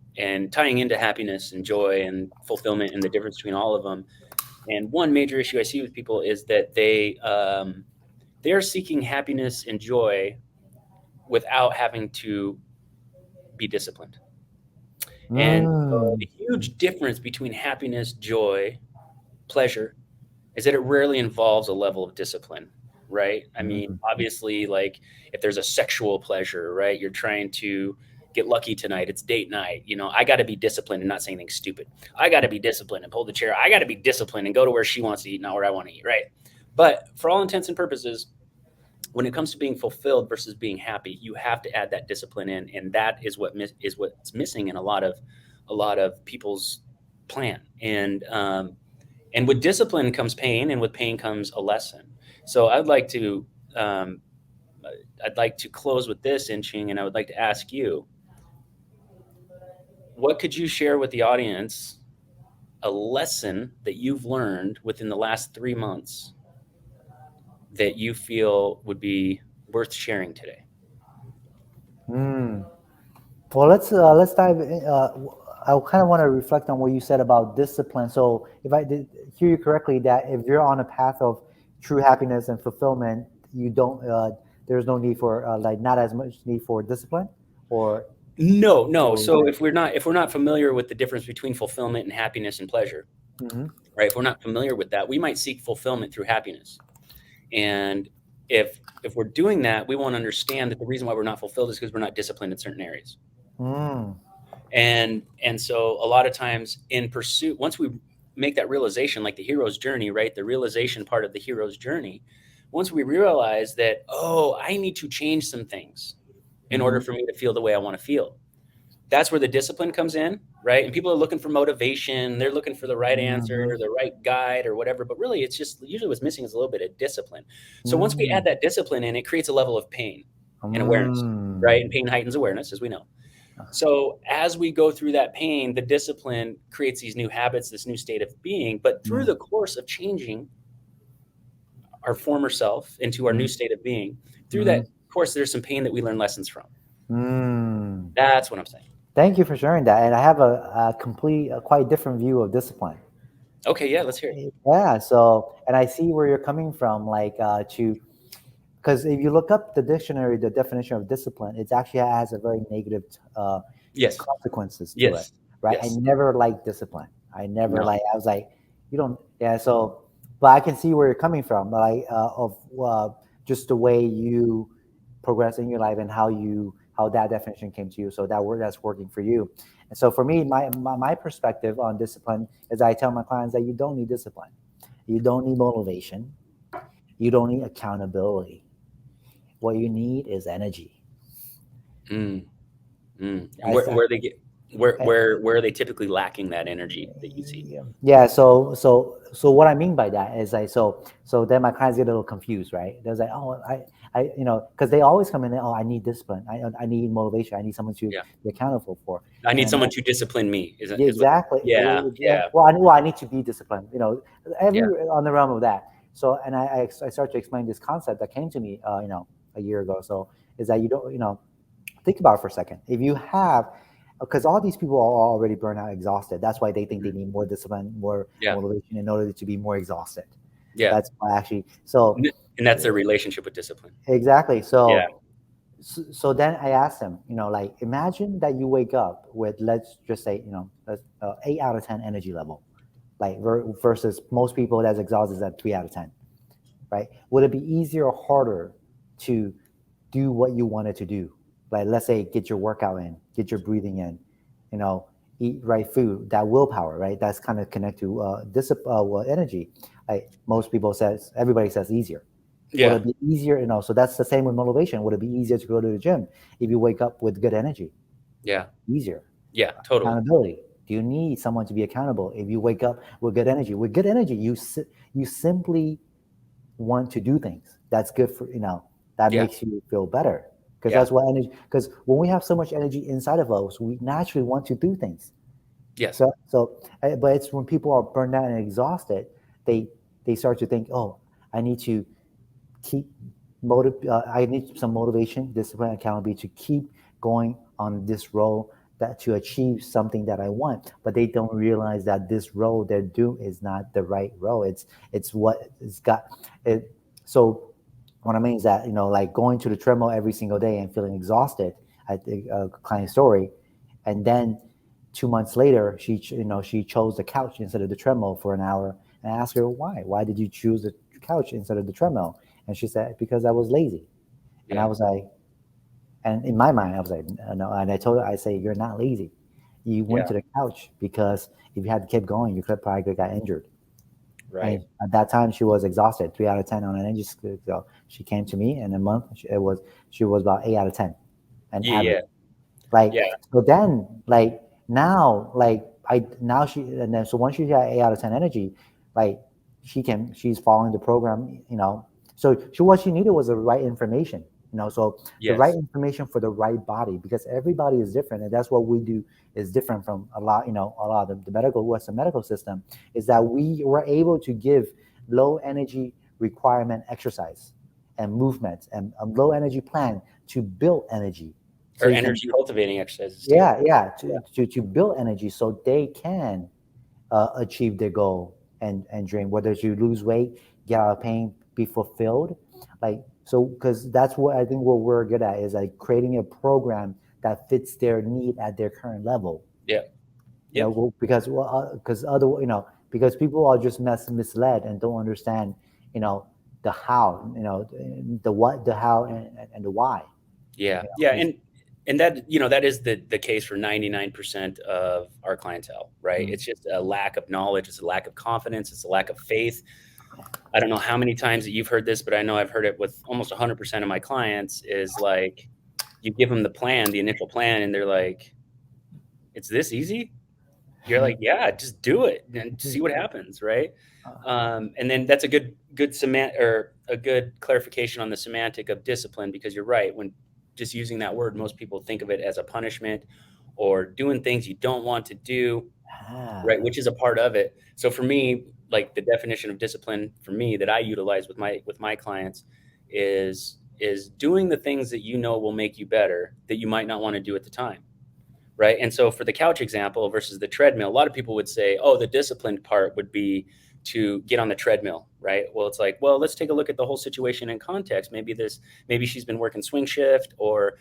tying into happiness and joy and fulfillment and the difference between all of them. And one major issue I see with people is that they are seeking happiness and joy without having to be disciplined. And so Mm, the huge difference between happiness, joy, pleasure is that it rarely involves a level of discipline, right? I mean, mm, obviously, like if there's a sexual pleasure, right? You're trying to get lucky tonight. It's date night. I got to be disciplined and not say anything stupid. I got to be disciplined and pull the chair. I got to be disciplined and go to where she wants to eat, not where I want to eat, right? But for all intents and purposes, when it comes to being fulfilled versus being happy, you have to add that discipline in, and that is what's missing in a lot of people's plan. And with discipline comes pain, and with pain comes a lesson. So um, I'd like to close with this, Inching, and I would like to ask you, what could you share with the audience, a lesson that you've learned within the last 3 months that you feel would be worth sharing today? mm. Well, let's dive in. I kind of want to reflect on what you said about discipline. So, if I did hear you correctly, that if you're on a path of true happiness and fulfillment, you don't. There's no need for like not as much need for discipline, or No, no. what would you So say? if we're not familiar with the difference between fulfillment and happiness and pleasure, Hmm. right? If we're not familiar with that, we might seek fulfillment through happiness. And if we're doing that, we won't understand that the reason why we're not fulfilled is because we're not disciplined in certain areas. Mm. And so a lot of times in pursuit, once we make that realization, like the hero's journey, right? The realization part of the hero's journey, once we realize that, oh, I need to change some things, in order for me to feel the way I want to feel. That's where the discipline comes in, right? And people are looking for motivation. They're looking for the right answer, Mm-hmm. the right guide or whatever. But really, it's just usually what's missing is a little bit of discipline. So once we add Mm. that discipline in, it creates a level of pain and awareness, right? And Mm. pain heightens awareness, as we know. So as we go through that pain, the discipline creates these new habits, this new state of being. But through Mm. the course of changing our former self into our new Mm. state of being, through Mm. that course, there's some pain that we learn lessons from. Mm. That's what I'm saying. Thank you for sharing that. And I have a quite different view of discipline. Okay, yeah, let's hear it. Yeah. So, and I see where you're coming from, like because if you look up the dictionary, the definition of discipline, it actually has a very negative Yes, consequences to it, yes, right? I yes. never liked discipline. No. I was like, you don't, yeah. So, but I can see where you're coming from, like of just the way you progress in your life and how that definition came to you. So that word that's working for you. And so for me, my perspective on discipline is I tell my clients that you don't need discipline, you don't need motivation, you don't need accountability. What you need is energy. Mm, mm. And I, where they get I, where are they typically lacking that energy that you see? yeah. So what I mean by that is like so then my clients get a little confused, right? They're like, oh, because they always come in and, oh, I need discipline, I need motivation, I need someone to Yeah. be accountable for, I need and someone to discipline me. yeah, Is what? exactly. Yeah, Yeah. yeah, Well, I need to be disciplined. Every yeah. on the realm of that. So, and I started to explain this concept that came to me, a year ago. So, is that you don't, think about it for a second. If you have, because all these people are already burnt out, exhausted. That's why they think they Mhm. need more discipline, more Yeah, motivation in order to be more exhausted. yeah. That's why actually. So, And that's their relationship with discipline. exactly. Yeah. So then I asked him, like, imagine that you wake up with, let's just say, 8 out of 10 energy level, like versus most people that's exhausted is at 3 out of 10, right? Would it be easier or harder to do what you wanted to do? Like, let's say, get your workout in, get your breathing in, you know, eat right food, that willpower, right? That's kind of connect to energy. Like most people says, everybody says easier. Would Yeah. it be easier? So that's the same with motivation. Would it be easier to go to the gym if you wake up with good energy? Yeah. Easier. Yeah. Totally. Accountability. Do you need someone to be accountable if you wake up with good energy? With good energy, you simply want to do things. That's good for that Yeah. makes you feel better because Yeah. that's what energy. Because when we have so much energy inside of us, we naturally want to do things. Yes. But it's when people are burned out and exhausted, they they start to think, oh, I need to keep I need some motivation, discipline, accountability to keep going on this road that to achieve something that I want. But they don't realize that this road they're doing is not the right road. It's what it's got it. So what I mean is that like going to the treadmill every single day and feeling exhausted. I think a client story, and then 2 months later, she chose the couch instead of the treadmill for an hour. And I asked her why. Why did you choose the couch instead of the treadmill? And she said, because I was lazy. And I Yeah. was like, and in my mind, I was like, no. And I told her, I say, you're not lazy. You went Yeah. to the couch because if you had kept going, you could probably got injured. Right. And at that time, she was exhausted, 3 out of 10 on an energy scale. So she came to me in a month. She was about 8 out of 10, an Yeah. average. Yeah. Like Yeah. so, then now, I now she and then so once she got 8 out of 10 energy, like she's following the program. So what she needed was the right information. So the right Yes. information for the right body because everybody is different, and that's what we do is different from a lot of the medical Western medical system is that we were able to give low energy requirement exercise and movements and a low energy plan to build energy so Or you can energy cultivating exercises too. yeah Yeah. to build energy so they can achieve their goal and dream whether it's you lose weight, get out of pain, be fulfilled, like so because that's what I think what we're good at is like creating a program that fits their need at their current level. Yeah. Yep. Because other because people are just misled and don't understand you know the how, the what, the how, and the why. Yeah. Yeah. Is And that that is the case for 99% of our clientele, right? mm, It's just a lack of knowledge, it's a lack of confidence, it's a lack of faith. I don't know how many times that you've heard this, but I know I've heard it with almost 100% of my clients is like, you give them the plan, the initial plan, and they're like, "It's this easy?" You're like, "Yeah, just do it and see what happens," right? And then that's a good clarification on the semantic of discipline, because you're right. When just using that word, most people think of it as a punishment or doing things you don't want to do, right? Ah, Which is a part of it. So for me, like the definition of discipline for me that I utilize with my clients is doing the things that you know will make you better that you might not want to do at the time, right? And so for the couch example versus the treadmill, a lot of people would say, oh, the disciplined part would be to get on the treadmill, right? Well, it's like, well, let's take a look at the whole situation in context. Maybe she's been working swing shift, or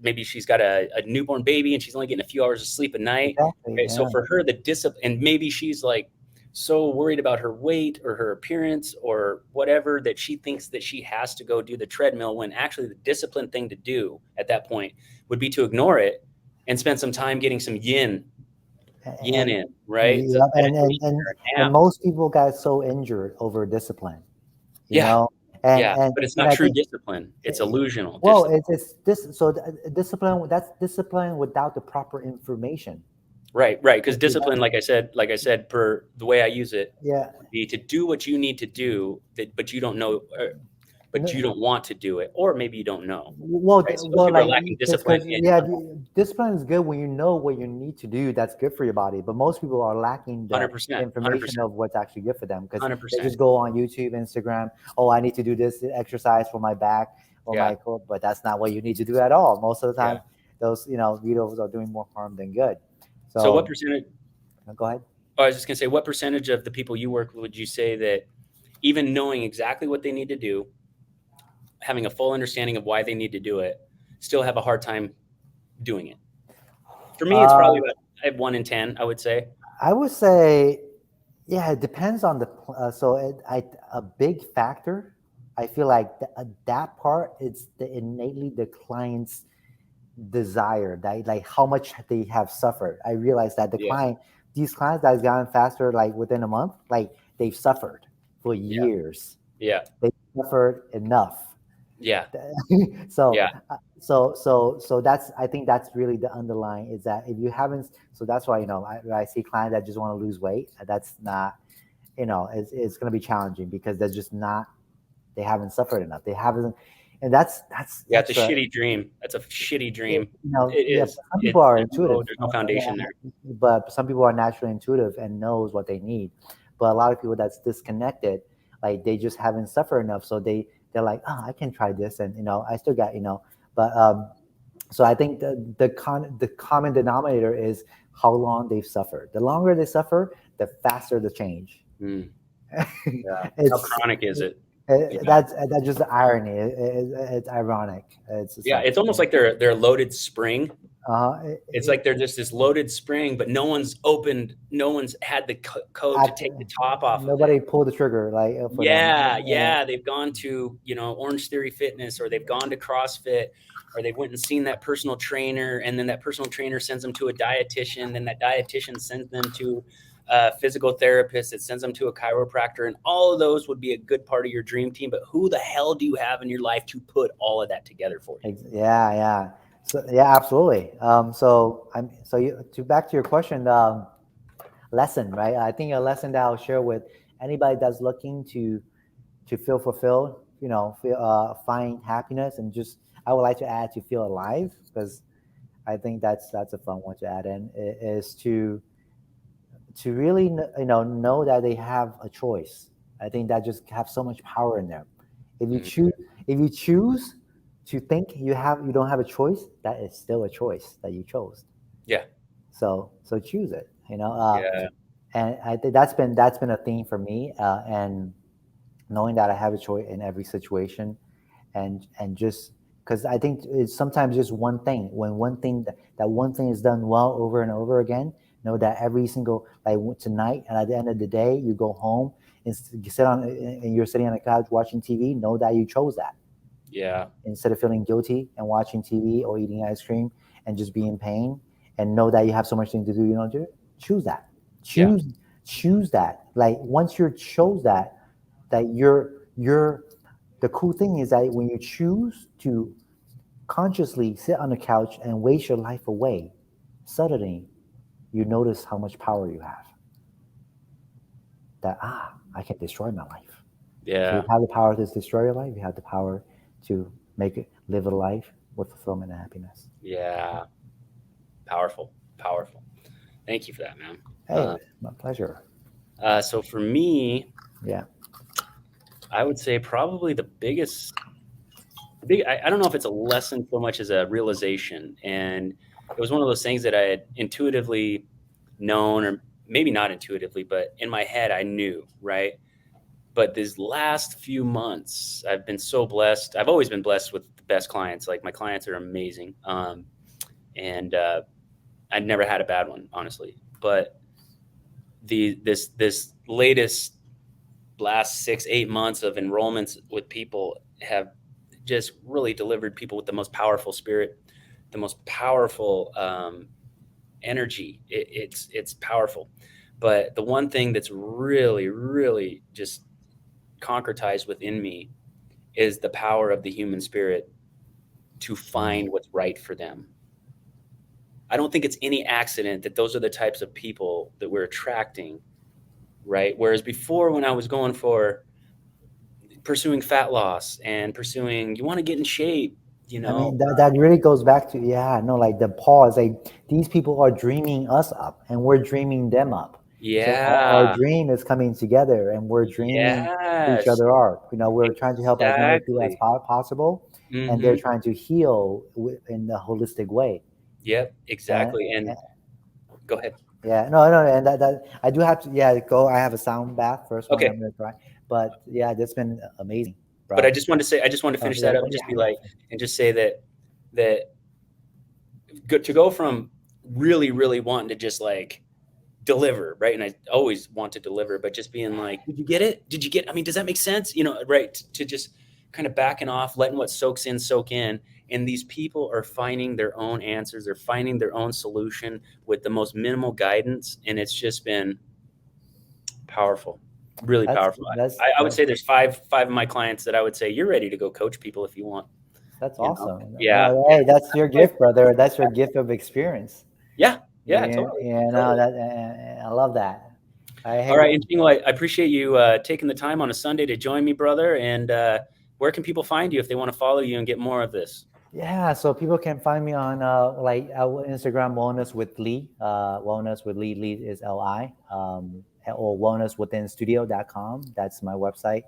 maybe she's got a newborn baby and she's only getting a few hours of sleep a night. exactly. Okay, so Yeah. for her, the discipline, and maybe she's like so worried about her weight or her appearance or whatever that she thinks that she has to go do the treadmill, when actually the disciplined thing to do at that point would be to ignore it and spend some time getting some yin And in, right? So yeah, meditation or a and nap. most people got so injured over discipline, you Yeah, know, yeah, but it's and not I true think discipline. It's illusional well, discipline. it's this so discipline, that's discipline without the proper information. Right, right. Because You know? discipline, like I said, per the way I use it, Yeah. would be to do what you need to do, that, but you don't know, but you No, don't want to do it, or maybe you don't know, well, right? So those people are like lacking discipline because in yeah, discipline is good when you know what you need to do. That's good for your body. But most people are lacking the 100%, information 100%, of what's actually good for them because they 100%. just go on YouTube, Instagram. Oh, I need to do this exercise for my back or Yeah, my core, but that's not what you need to do at all. Most of the yeah. time, those videos are doing more harm than good. So what So percentage? go ahead. Oh, I was just gonna say, what percentage of the people you work with would you say that even knowing exactly what they need to do, having a full understanding of why they need to do it, still have a hard time doing it? For me, it's Uh, probably about I have 1 in 10, I would say. I would say, yeah, it depends on the. A big factor. I feel like that part is the innately the client's desire, that like how much they have suffered. I realized that Yeah, these clients that has gotten faster like within a month, like they've suffered for yeah, years. yeah, They suffered enough. yeah, so yeah. so that's, I think that's really the underlying is that if you haven't, so that's why I see clients that just want to lose weight. That's not, it's going to be challenging because they're just not, they haven't suffered enough. They haven't, and Yeah, it's a that's a, shitty dream. That's a shitty dream. It yeah, is. some people It's are there's intuitive, no foundation there. but some people are naturally intuitive and knows what they need. But a lot of people that's disconnected, like they just haven't suffered enough, so they're like, oh, I can try this, and I still got, but so I think the common denominator is how long they've suffered. The longer they suffer, the faster the change. Mm, yeah. How it's chronic is it? Yeah. that's just the irony. It's ironic. It's just Yeah, like, it's almost like they're a loaded spring. uh, It's like they're just this loaded spring, but no one's had the code to act, take the top off of it. nobody pulled the trigger like for them. Yeah, yeah, they've gone to, Orange Theory Fitness, or they've gone to CrossFit, or they've went and seen that personal trainer, and then that personal trainer sends them to a dietitian, then that dietitian sends them to a physical therapist, it sends them to a chiropractor, and all of those would be a good part of your dream team, but who the hell do you have in your life to put all of that together for you? Yeah, yeah. So yeah, absolutely. So you, to back to your question, lesson, right? I think a lesson that I'll share with anybody that's looking to feel fulfilled, find happiness, and just, I would like to add, to feel alive, because I think that's a fun one to add in, is to really know that they have a choice. I think that just have so much power in them. If you Mhm. choose, if you choose to think you don't have a choice, that is still a choice that you chose. Yeah, So choose it. yeah, And I think that's been a theme for me, and knowing that I have a choice in every situation, and just because I think it's sometimes just one thing. When that one thing is done well over and over again, know that every single, like tonight, and at the end of the day, you go home and you sit on and you're sitting on the couch watching TV. Know that you chose that, yeah, instead of feeling guilty and watching TV or eating ice cream and just be in pain, and know that you have so much thing to do. Choose that. yeah, Choose that. Like once you chose that, that you're the cool thing is that when you choose to consciously sit on the couch and waste your life away, suddenly you notice how much power you have. That, I can destroy my life. So you Yeah. have the power to destroy your life. You have the power to make it, live a life with fulfillment and happiness. Yeah. Powerful. Powerful. Thank you for that, man. Hey, my pleasure. So for me, Yeah. I would say probably I don't know if it's a lesson so much as a realization. And it was one of those things that I had intuitively known, or maybe not intuitively, but in my head, I knew, right? But these last few months, I've been so blessed. I've always been blessed with the best clients. Like my clients are amazing. And I've never had a bad one, honestly. But this latest last 6-8 months of enrollments with people have just really delivered people with the most powerful spirit, the most powerful energy. It's powerful. But the one thing that's really just concretized within me is the power of the human spirit to Mm. find what's right for them. I don't think it's any accident that those are the types of people that we're attracting, right? Whereas before, when I was going for pursuing fat loss and pursuing, you want to get in shape, you I know? mean, that really goes back to, yeah, no, like the pause. Like these people are dreaming us up and we're dreaming them up. So our Yeah. dream is coming together and we're dreaming each Yes. other up. We're trying to help as many people as Exactly. possible, and they're Hmm. trying to heal in the holistic way. Yep. And, Exactly. And go ahead. yeah, no, and that I do have to, yeah, go. I have a sound bath first one. Okay. I'm gonna try, but yeah, that's been amazing, But I bro. just wanted to say, I just want to finish Yeah, that up go, and just yeah, be go. like, and just say that to go from really wanting to just like deliver, right? And I always want to deliver, but just being like, did you get it? Did you get, I mean, does that make sense? You know, right? To just kind of backing off, letting what soaks in, soak in. And these people are finding their own answers. They're finding their own solution with the most minimal guidance. And it's just been powerful, really That's powerful. that's I would that's say there's five of my clients that I would say you're ready to go coach people if you want, That's you know? awesome. Yeah. No, hey, that's your gift, brother. That's your gift of experience. Yeah. Yeah. Yeah, Totally. yeah, no, Totally. that I love that. All Hey, right, and Jingle, I appreciate you taking the time on a Sunday to join me, brother. And where can people find you if they want to follow you and get more of this? yeah. So people can find me on Instagram, Wellness with Lee. Wellness with Lee. Lee is Li. Or wellnesswithinstudio.com. That's my website,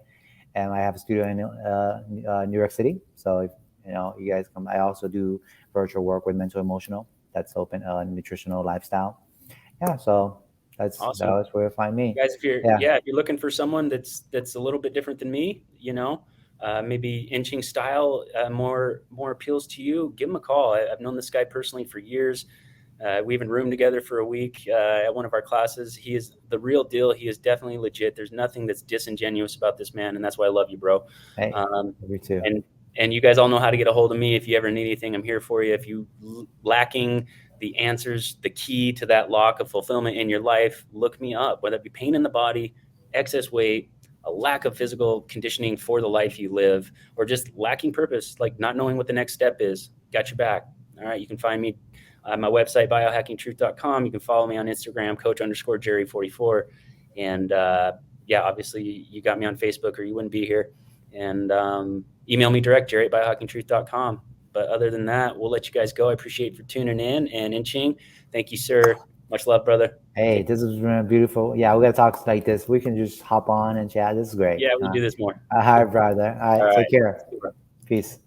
and I have a studio in New York City. So if you guys come, I also do virtual work with mental emotional. That's open, nutritional lifestyle. Yeah. So Awesome. that's where you find me. Guys, if you're Yeah. yeah, if you're looking for someone that's a little bit different than me, maybe inching style more appeals to you, give him a call. I've known this guy personally for years. We even roomed together for a week at one of our classes. He is the real deal. He is definitely legit. There's nothing that's disingenuous about this man, and that's why I love you, bro. Hey, Um, you too. and and you guys all know how to get a hold of me if you ever need anything. I'm here for you. If you lacking the answers, the key to that lock of fulfillment in your life, look me up. Whether it be pain in the body, excess weight, a lack of physical conditioning for the life you live, or just lacking purpose, like not knowing what the next step is, got your back. All right, you can find me on my website, biohackingtruth.com. You can follow me on Instagram, coach_Jerry44. And yeah, obviously you got me on Facebook or you wouldn't be here. And email me direct, jerry@biohackingtruth.com. But other than that, we'll let you guys go. I appreciate for tuning in. And Enqing, thank you, sir. Much love, brother. Hey, Take this is really beautiful. Yeah, we gotta talk like this. We can just hop on and chat. This is great. Yeah, we can do this more. Hi, brother. All All right, right. take care. See you, bro. Peace.